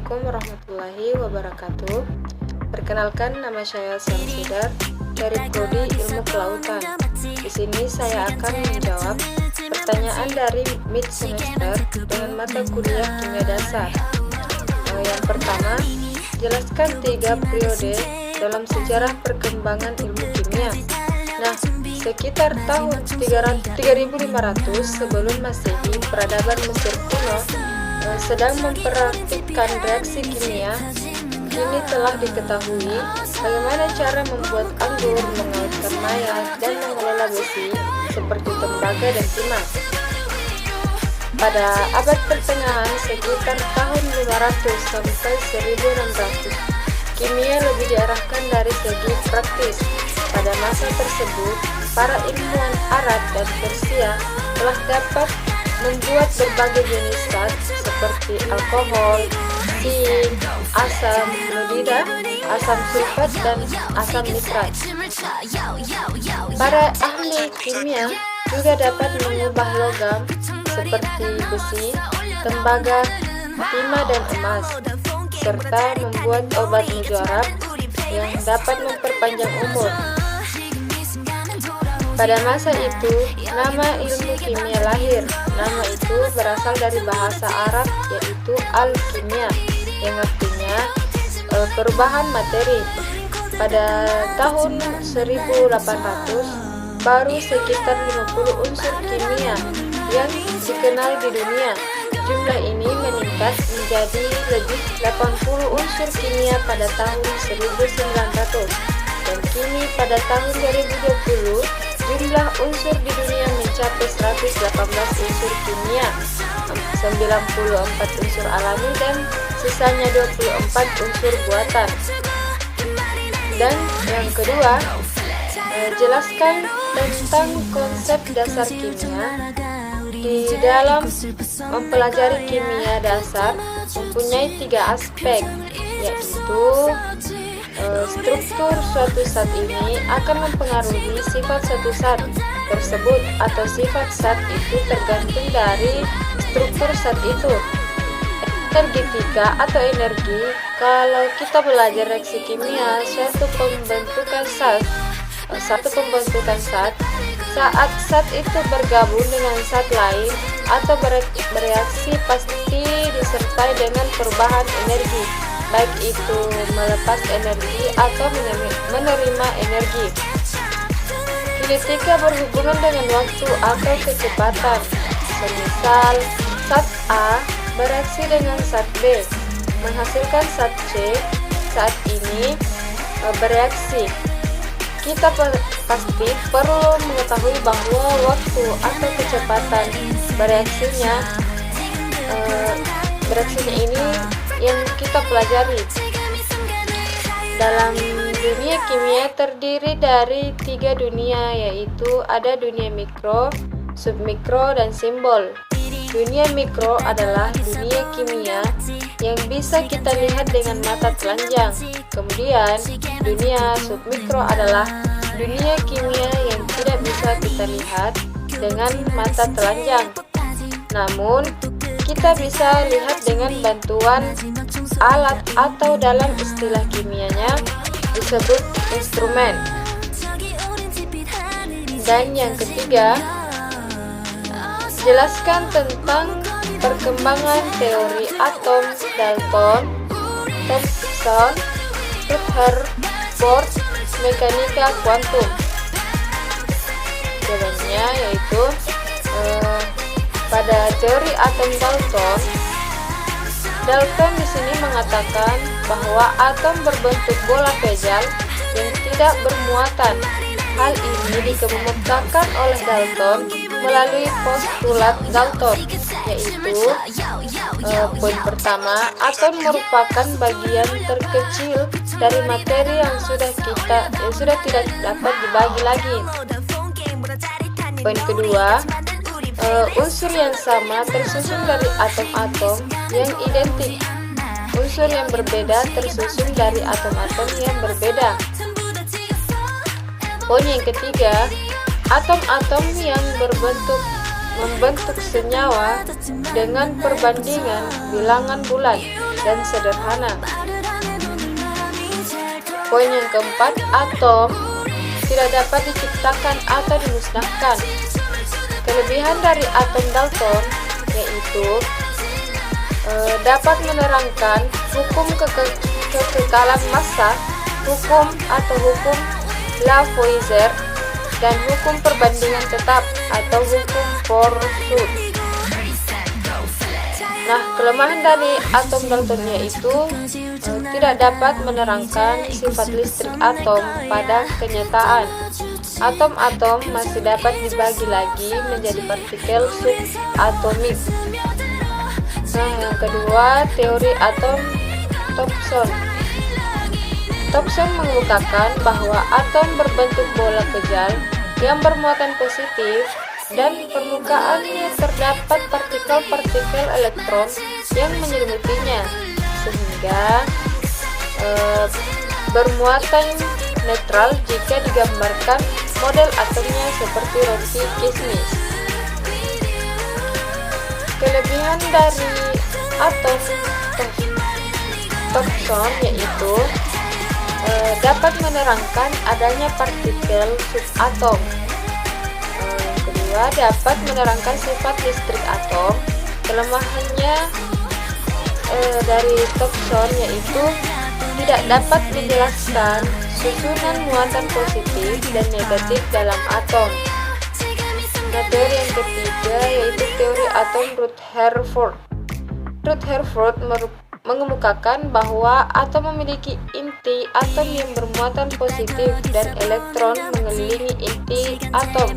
Assalamualaikum warahmatullahi wabarakatuh. Perkenalkan, nama saya Samsudar dari Prodi Ilmu Kelautan. Di sini saya akan menjawab pertanyaan dari mid semester dengan mata kuliah Kimia Dasar. Yang pertama, jelaskan 3 periode dalam sejarah perkembangan ilmu kimia. Nah, sekitar tahun 3500 sebelum Masehi, peradaban Mesir kuno sedang mempraktikkan reaksi kimia. Kini telah diketahui bagaimana cara membuat anggur, mengaitkan maya, dan mengelola besi seperti tembaga dan timah. Pada abad pertengahan sekitar tahun 500 sampai 1600, kimia lebih diarahkan dari segi praktis. Pada masa tersebut, para ilmuwan Arab dan Persia telah dapat membuat berbagai jenis zat seperti alkohol, zinc, asam klorida, asam sulfat, dan asam nitrat. Para ahli kimia juga dapat mengubah logam seperti besi, tembaga, timah, dan emas, serta membuat obat mujarab yang dapat memperpanjang umur. Pada masa itu, nama ilmu kimia lahir. Nama itu berasal dari bahasa Arab, yaitu al-kimia, yang artinya perubahan materi. Pada tahun 1800, baru sekitar 50 unsur kimia yang dikenal di dunia. Jumlah ini meningkat menjadi lebih 80 unsur kimia pada tahun 1900. Dan kini pada tahun 2020, jumlah unsur di dunia mencapai 118 unsur kimia, 94 unsur alami, dan sisanya 24 unsur buatan. Dan yang kedua, jelaskan tentang konsep dasar kimia. Di dalam mempelajari kimia dasar mempunyai 3 aspek, yaitu struktur suatu zat ini akan mempengaruhi sifat suatu zat tersebut, atau sifat zat itu tergantung dari struktur zat itu. Energetika atau energi, kalau kita belajar reaksi kimia, suatu pembentukan zat, saat zat itu bergabung dengan zat lain atau bereaksi, pasti disertai dengan perubahan energi, baik itu melepas energi atau menerima energi. Kinetika berhubungan dengan waktu atau kecepatan. Semisal zat A bereaksi dengan zat B menghasilkan zat C, saat ini bereaksi. Kita pasti perlu mengetahui bahwa waktu atau kecepatan bereaksinya ini yang kita pelajari. Dalam dunia kimia terdiri dari 3 dunia, yaitu ada dunia mikro, submikro, dan simbol. Dunia mikro adalah dunia kimia yang bisa kita lihat dengan mata telanjang. Kemudian dunia submikro adalah dunia kimia yang tidak bisa kita lihat dengan mata telanjang, namun kita bisa lihat dengan bantuan alat atau dalam istilah kimianya disebut instrumen. Dan yang ketiga, jelaskan tentang perkembangan teori atom Dalton, Thomson, Rutherford, mekanika kuantum. Jawabannya yaitu pada teori atom Dalton di sini mengatakan bahwa atom berbentuk bola pejal yang tidak bermuatan. Hal ini dikemukakan oleh Dalton melalui postulat Dalton, yaitu poin pertama, atom merupakan bagian terkecil dari materi yang sudah tidak dapat dibagi lagi. Poin kedua, unsur yang sama tersusun dari atom-atom yang identik. Unsur yang berbeda tersusun dari atom-atom yang berbeda. Poin yang ketiga, atom-atom yang berbentuk membentuk senyawa dengan perbandingan bilangan bulat dan sederhana. Poin yang keempat, atom tidak dapat diciptakan atau dimusnahkan. Kelebihan dari atom Dalton yaitu dapat menerangkan hukum kekekalan massa, hukum atau hukum Lavoisier, dan hukum perbandingan tetap atau hukum Forsyth. Nah, kelemahan dari atom Dalton yaitu tidak dapat menerangkan sifat listrik atom pada kenyataan. Atom-atom masih dapat dibagi lagi menjadi partikel subatomik. Nah, yang kedua, teori atom Thomson. Thomson mengemukakan bahwa atom berbentuk bola kejal yang bermuatan positif dan permukaannya terdapat partikel-partikel elektron yang menyelimutinya, sehingga bermuatan netral jika digambarkan model atomnya seperti roti kismis. Kelebihan dari atom Thomson yaitu dapat menerangkan adanya partikel subatom. Yang kedua, dapat menerangkan sifat listrik atom. Kelemahannya dari Thomson yaitu tidak dapat menjelaskan susunan muatan positif dan negatif dalam atom. Nah, teori yang ketiga yaitu teori atom Rutherford. Rutherford mengemukakan bahwa atom memiliki inti atom yang bermuatan positif dan elektron mengelilingi inti atom.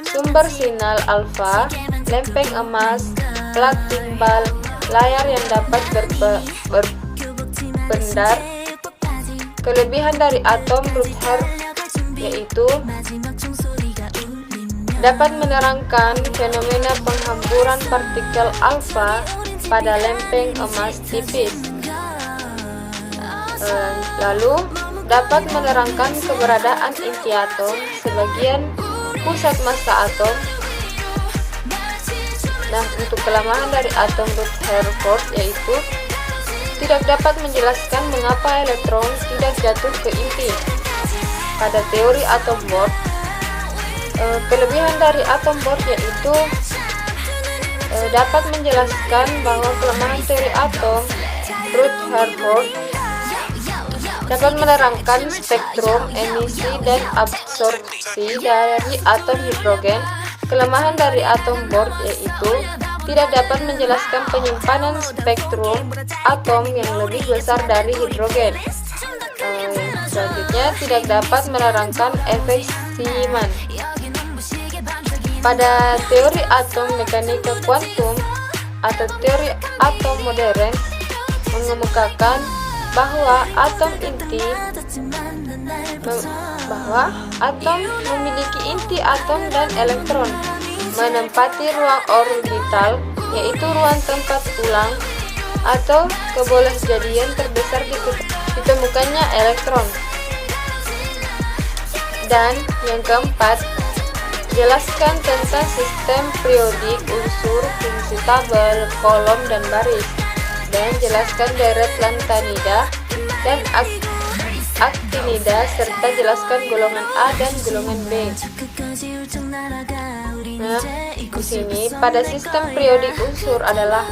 Sumber sinyal alfa, lempeng emas, plat timbal, layar yang dapat berpendar. Kelebihan dari atom Rutherford yaitu dapat menerangkan fenomena penghamburan partikel alfa pada lempeng emas tipis. Lalu dapat menerangkan keberadaan inti atom sebagian pusat massa atom. Nah, untuk kelemahan dari atom Rutherford yaitu tidak dapat menjelaskan mengapa elektron tidak jatuh ke inti. Pada teori atom Bohr, kelebihan dari atom Bohr yaitu dapat menjelaskan bahwa kelemahan teori atom Rutherford dapat menerangkan spektrum emisi dan absorpsi dari atom hidrogen. Kelemahan dari atom Bohr yaitu tidak dapat menjelaskan penyimpanan spektrum atom yang lebih besar dari hidrogen. Selanjutnya, tidak dapat menerangkan efek Zeeman. Pada teori atom mekanika kuantum atau teori atom modern mengemukakan bahwa atom memiliki inti atom dan elektron menempati ruang orbital, yaitu ruang tempat ulang atau kebolehjadian terbesar ditemukannya elektron. Dan yang keempat, jelaskan tentang sistem periodik unsur, fungsi tabel, kolom, dan baris. Dan jelaskan deret lantanida dan aktinida serta jelaskan golongan A dan golongan B. Nah, di sini pada sistem periodik unsur adalah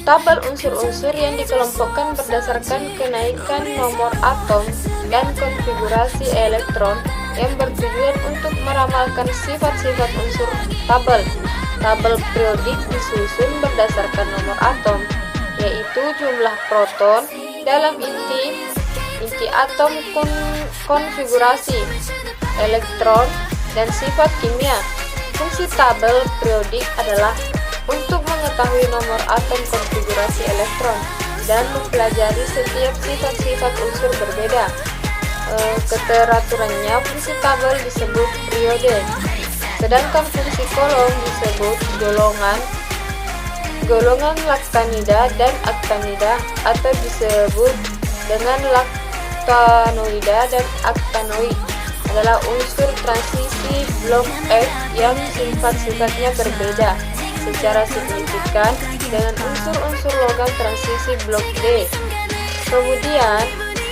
tabel unsur-unsur yang dikelompokkan berdasarkan kenaikan nomor atom dan konfigurasi elektron yang bertujuan untuk meramalkan sifat-sifat unsur tabel. Tabel periodik disusun berdasarkan nomor atom, yaitu jumlah proton dalam inti atom, konfigurasi elektron, dan sifat kimia. Fungsi tabel periodik adalah untuk mengetahui nomor atom, konfigurasi elektron, dan mempelajari setiap sifat-sifat unsur berbeda. Keteraturannya fungsi tabel disebut periode, sedangkan fungsi kolom disebut golongan laktanida dan aktanida, atau disebut dengan laktanoida dan aktanoid. adalah unsur transisi blok F yang sifat-sifatnya berbeda secara signifikan dengan unsur-unsur logam transisi blok D. Kemudian,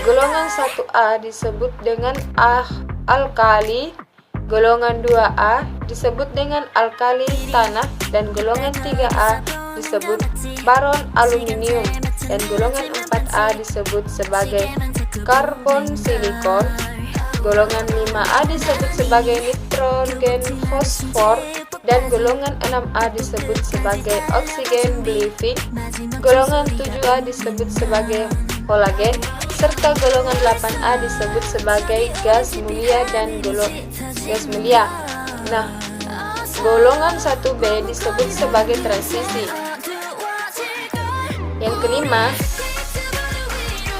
golongan 1A disebut dengan alkali, golongan 2A disebut dengan alkali tanah, dan golongan 3A disebut baron aluminium, dan golongan 4A disebut sebagai karbon silikon. Golongan 5A disebut sebagai nitrogen fosfor, dan golongan 6A disebut sebagai oksigen blivik. Golongan 7A disebut sebagai kolagen, serta golongan 8A disebut sebagai gas mulia dan gas mulia. Nah, golongan 1B disebut sebagai transisi. Yang kelima,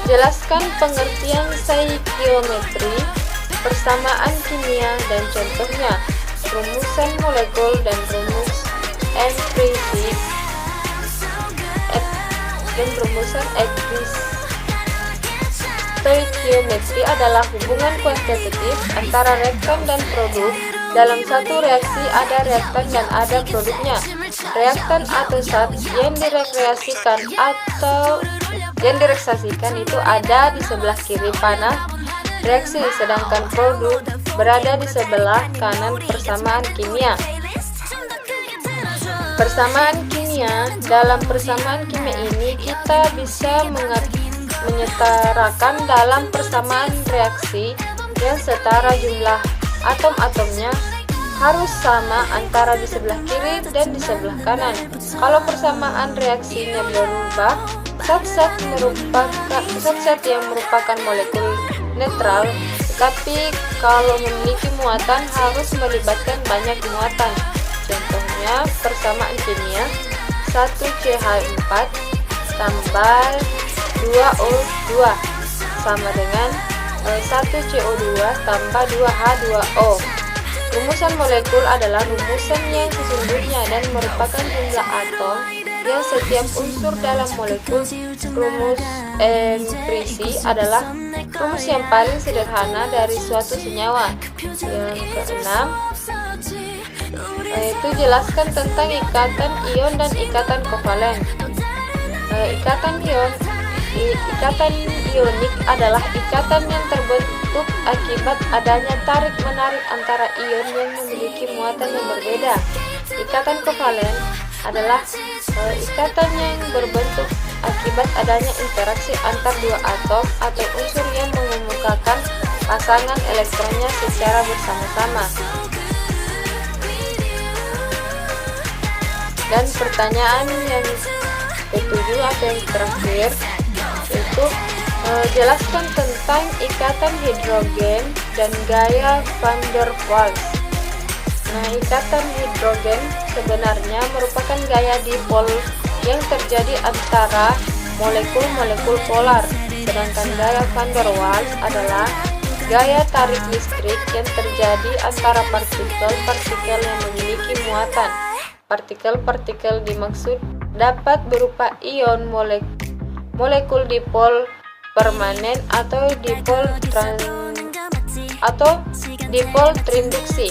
jelaskan pengertian stoikiometri, persamaan kimia dan contohnya, rumusan molekul dan rumus empirik dan rumusan empiris. Stoikiometri adalah hubungan kuantitatif antara reaktan dan produk. Dalam satu reaksi ada reaktan dan ada produknya. Reaktan atau zat yang direaksikan itu ada di sebelah kiri panah reaksi, sedangkan produk berada di sebelah kanan persamaan kimia. Persamaan kimia. Dalam persamaan kimia ini kita bisa menyetarakan dalam persamaan reaksi yang setara jumlah atom-atomnya harus sama antara di sebelah kiri dan di sebelah kanan. Kalau persamaan reaksinya berubah, zat-zat yang merupakan molekul netral, tetapi kalau memiliki muatan harus melibatkan banyak muatan. Contohnya persamaan kimia 1CH4 tambah 2O2 sama dengan 1CO2 tambah 2H2O. Rumusan molekul adalah rumusan yang sesungguhnya dan merupakan jumlah atom yang setiap unsur dalam molekul. Rumus emprisi adalah rumus yang paling sederhana dari suatu senyawa. Yang keenam, yaitu jelaskan tentang ikatan ion dan ikatan kovalen. Ikatan ionik adalah ikatan yang terbentuk akibat adanya tarik-menarik antara ion yang memiliki muatan yang berbeda. Ikatan kovalen adalah ikatan yang berbentuk akibat adanya interaksi antar dua atom atau unsur yang mengemukakan pasangan elektronnya secara bersama-sama. Dan pertanyaan yang ketujuh atau yang terakhir, yaitu jelaskan tentang ikatan hidrogen dan gaya van der Waals. Nah, ikatan hidrogen sebenarnya merupakan gaya dipol yang terjadi antara molekul-molekul polar, sedangkan gaya van der Waals adalah gaya tarik listrik yang terjadi antara partikel-partikel yang memiliki muatan. Partikel-partikel dimaksud dapat berupa ion, molekul dipol permanen atau dipol terinduksi.